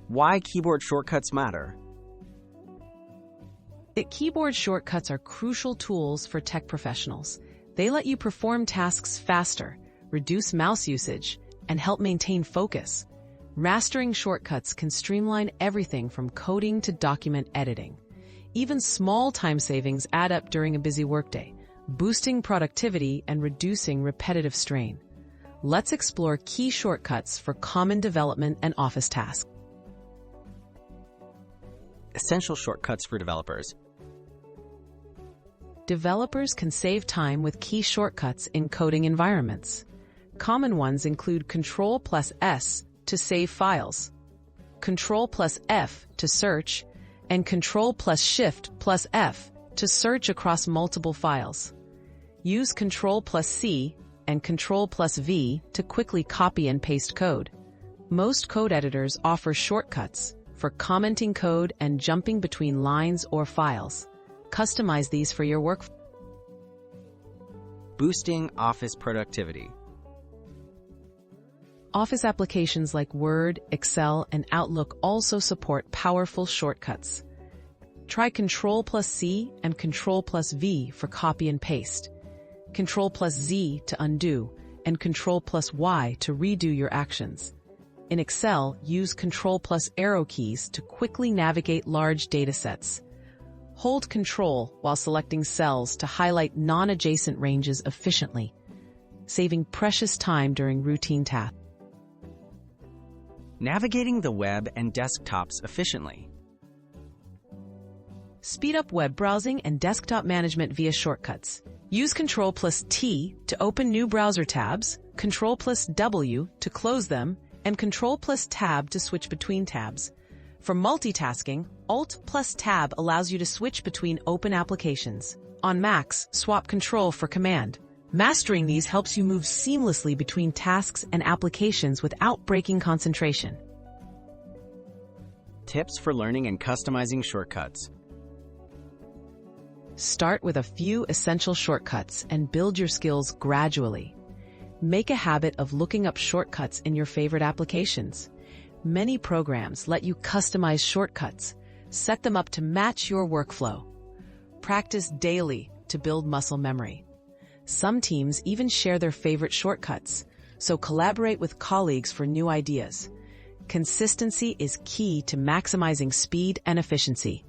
Why keyboard shortcuts matter. Keyboard shortcuts are crucial tools for tech professionals. They let you perform tasks faster, reduce mouse usage, and help maintain focus. Mastering shortcuts can streamline everything from coding to document editing. Even small time savings add up during a busy workday, boosting productivity and reducing repetitive strain. Let's explore key shortcuts for common development and office tasks. Essential shortcuts for developers. Developers can save time with key shortcuts in coding environments. Common ones include Ctrl+S to save files, Ctrl+F to search, and Ctrl+Shift+F to search across multiple files. Use Ctrl+C and Ctrl+V to quickly copy and paste code. Most code editors offer shortcuts for commenting code and jumping between lines or files. Customize these for your work. Boosting office productivity. Office applications like Word, Excel, and Outlook also support powerful shortcuts. Try Ctrl+C and Ctrl+V for copy and paste, Ctrl+Z to undo, and Ctrl+Y to redo your actions. In Excel, use Ctrl+arrow keys to quickly navigate large datasets. Hold Ctrl while selecting cells to highlight non-adjacent ranges efficiently, saving precious time during routine tasks. Navigating the web and desktops efficiently. Speed up web browsing and desktop management via shortcuts. Use Ctrl+T to open new browser tabs, Ctrl+W to close them, and Ctrl+Tab to switch between tabs. For multitasking, Alt+Tab allows you to switch between open applications. On Macs, swap Control for Command. Mastering these helps you move seamlessly between tasks and applications without breaking concentration. Tips for learning and customizing shortcuts. Start with a few essential shortcuts and build your skills gradually. Make a habit of looking up shortcuts in your favorite applications. Many programs let you customize shortcuts. Set them up to match your workflow. Practice daily to build muscle memory. Some teams even share their favorite shortcuts, so collaborate with colleagues for new ideas. Consistency is key to maximizing speed and efficiency.